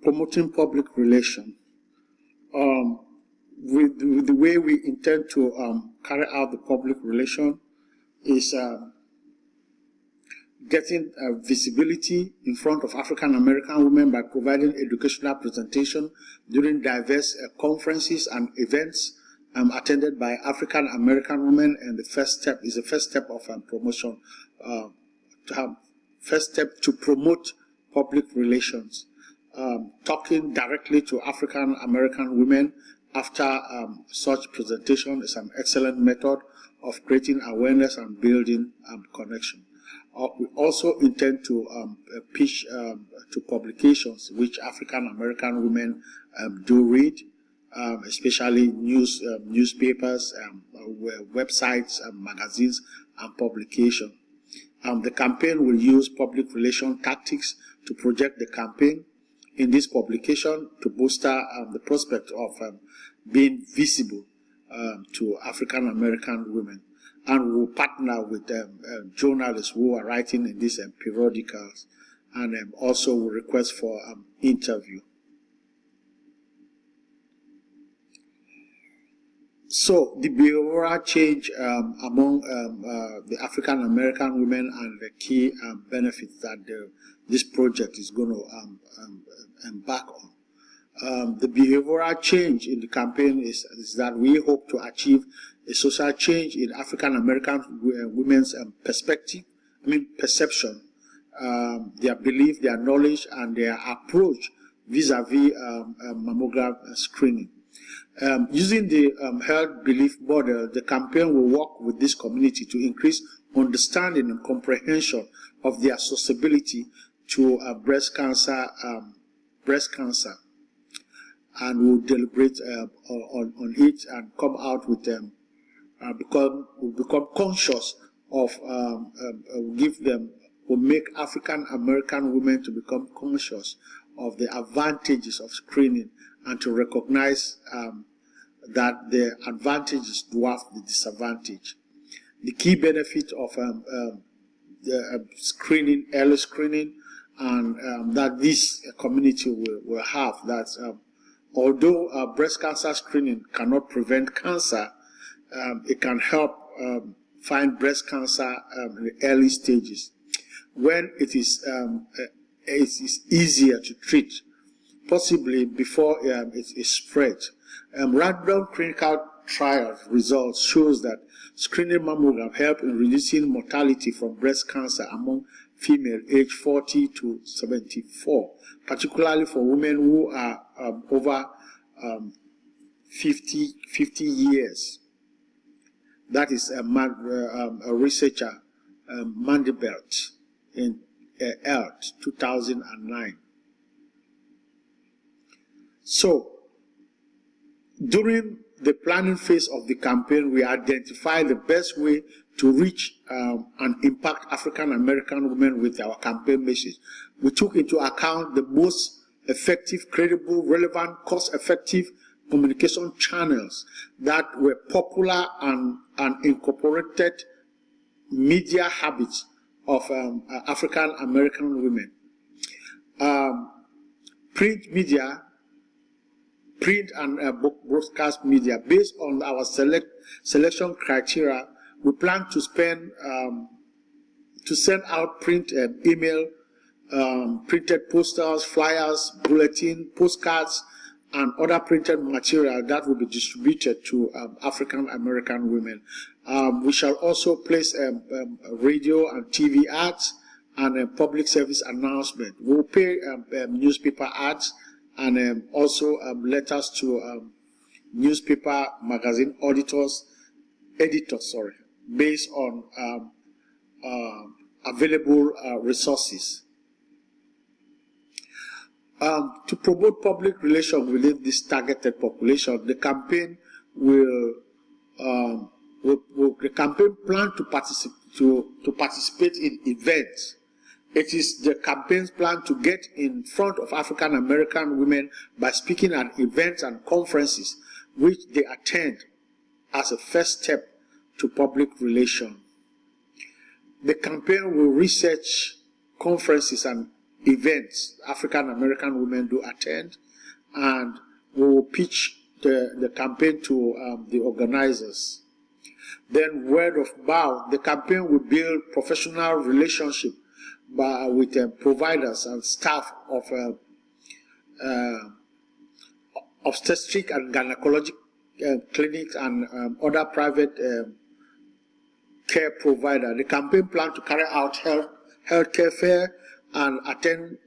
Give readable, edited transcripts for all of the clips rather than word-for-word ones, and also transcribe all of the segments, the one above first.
promoting public relations. With the way we intend to carry out the public relation is getting visibility in front of African American women by providing educational presentation during diverse conferences and events attended by African American women. And the first step is the first step of promotion, first step to promote public relations. Talking directly to African American women after such presentation is an excellent method of creating awareness and building connection. We also intend to pitch to publications which African American women do read, especially newspapers, websites, magazines, and publications. The campaign will use public relation tactics to project the campaign in this publication to bolster the prospect of being visible to African American women. And we'll partner with journalists who are writing in these periodicals, and also we'll request for interview. So the behavioral change among the African American women and the key benefits that this project is going to embark on. The behavioral change in the campaign is that we hope to achieve a social change in African American women's perception, their belief, their knowledge, and their approach vis-a-vis mammogram screening. Using the health belief model, the campaign will work with this community to increase understanding and comprehension of their susceptibility to breast cancer, and will deliberate on it and come out with them. Become conscious of, will make African American women to become conscious of the advantages of screening and to recognize that the advantages dwarf the disadvantage. The key benefit of the screening, early screening, and that this community will have that although breast cancer screening cannot prevent cancer, it can help find breast cancer in the early stages when it is easier to treat, possibly before it is spread. Random clinical trial results shows that screening mammogram help in reducing mortality from breast cancer among females aged 40 to 74, particularly for women who are over 50 years. That is a researcher, Mandibelt, in ELT 2009. So, during the planning phase of the campaign, we identified the best way to reach and impact African American women with our campaign message. We took into account the most effective, credible, relevant, cost-effective communication channels that were popular and incorporated media habits of African American women. Print media, print and broadcast media. Based on our selection criteria, we plan to send out print email, printed posters, flyers, bulletin, postcards, and other printed material that will be distributed to African American women. We shall also place radio and TV ads and public service announcement. We'll pay newspaper ads and also letters to newspaper magazine editors, based on available resources. To promote public relations within this targeted population, the campaign the campaign plan to participate in events. It is the campaign's plan to get in front of African American women by speaking at events and conferences which they attend as a first step to public relations. The campaign will research conferences and events African American women do attend, and we will pitch the campaign to the organizers. Then word of mouth, the campaign will build professional relationship with providers and staff of obstetric and gynecologic clinics and other private care provider. The campaign plan to carry out healthcare fair and attend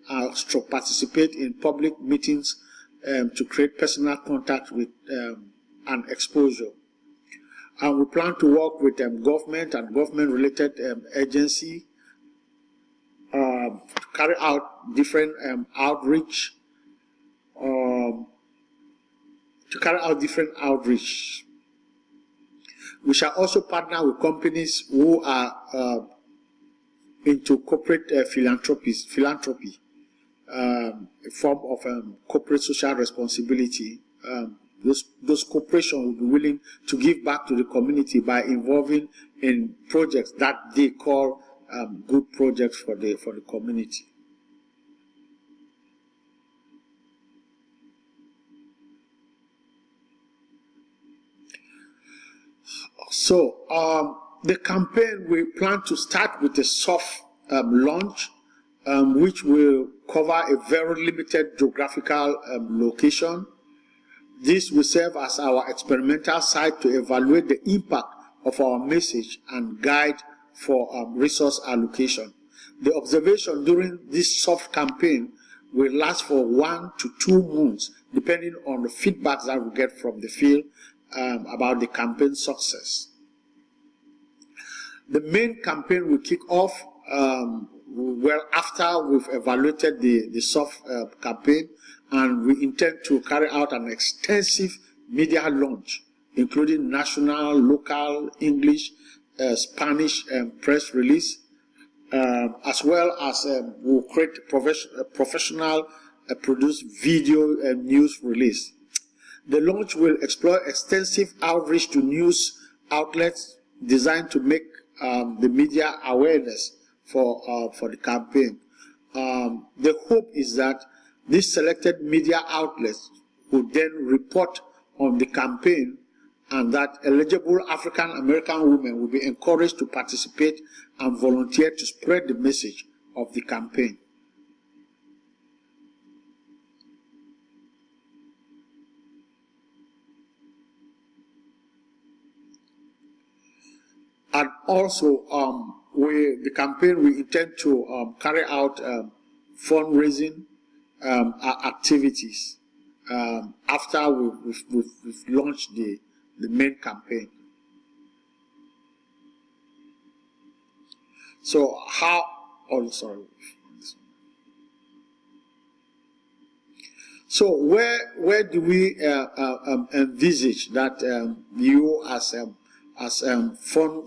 to participate in public meetings to create personal contact with and exposure. And we plan to work with government and government-related agency to carry out different outreach. We shall also partner with companies who are into corporate philanthropy, a form of corporate social responsibility. Those corporations will be willing to give back to the community by involving in projects that they call good projects for the community. So the campaign, we plan to start with a soft launch, which will cover a very limited geographical location. This will serve as our experimental site to evaluate the impact of our message and guide for resource allocation. The observation during this soft campaign will last for 1 to 2 months, depending on the feedback that we get from the field about the campaign success. The main campaign will kick off well after we've evaluated the soft campaign, and we intend to carry out an extensive media launch, including national, local, English, Spanish press release, as well as we'll create professional produced video and news release. The launch will explore extensive outreach to news outlets designed to make the media awareness for the campaign. The hope is that these selected media outlets will then report on the campaign, and that eligible African American women will be encouraged to participate and volunteer to spread the message of the campaign. And also, the campaign, we intend to carry out fundraising activities after we've launched the main campaign. So So where do we envisage that you as for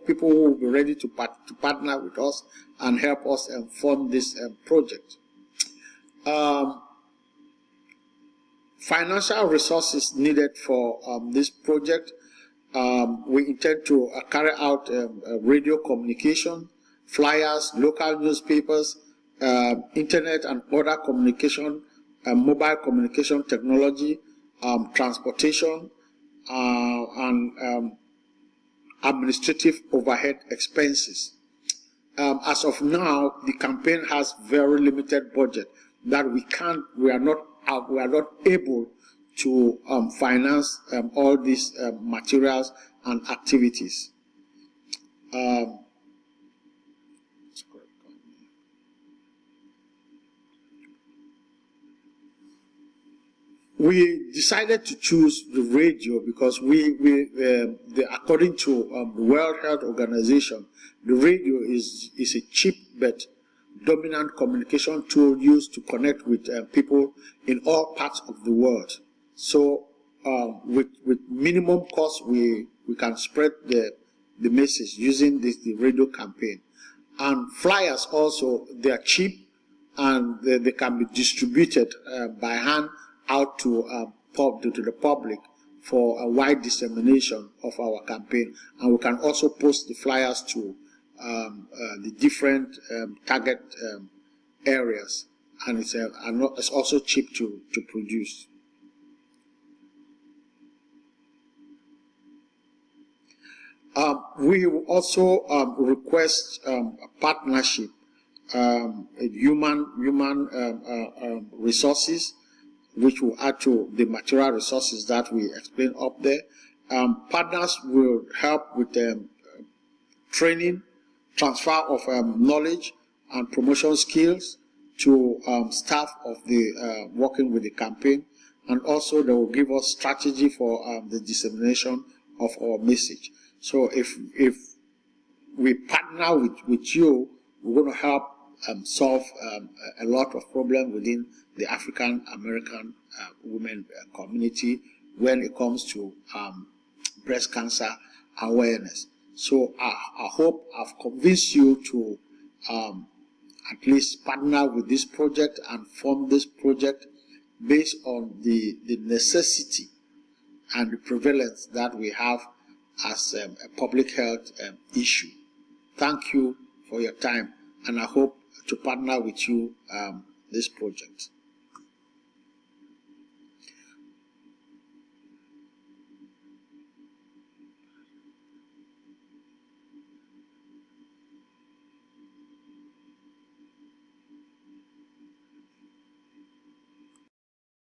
people who will be ready to partner with us and help us fund this project? Financial resources needed for this project. We intend to carry out radio communication, flyers, local newspapers, internet and other communication, mobile communication technology, transportation, and administrative overhead expenses. As of now, the campaign has very limited budget that we are not able to finance all these materials and activities. We decided to choose the radio because according to the World Health Organization, the radio is a cheap but dominant communication tool used to connect with people in all parts of the world. So with minimum cost, we can spread the message using the radio campaign. And flyers also, they are cheap and they can be distributed by hand out to the public for a wide dissemination of our campaign. And we can also post the flyers to the different target areas, and it's also cheap to produce. We also request a partnership, human resources, which will add to the material resources that we explain up there. Partners will help with training, transfer of knowledge and promotion skills to staff of the working with the campaign, and also they will give us strategy for the dissemination of our message. So if we partner with you, we're going to help solve a lot of problems within the African American women community when it comes to breast cancer awareness. So I hope I've convinced you to at least partner with this project and form this project based on the necessity and the prevalence that we have as a public health issue. Thank you for your time, and I hope to partner with you this project.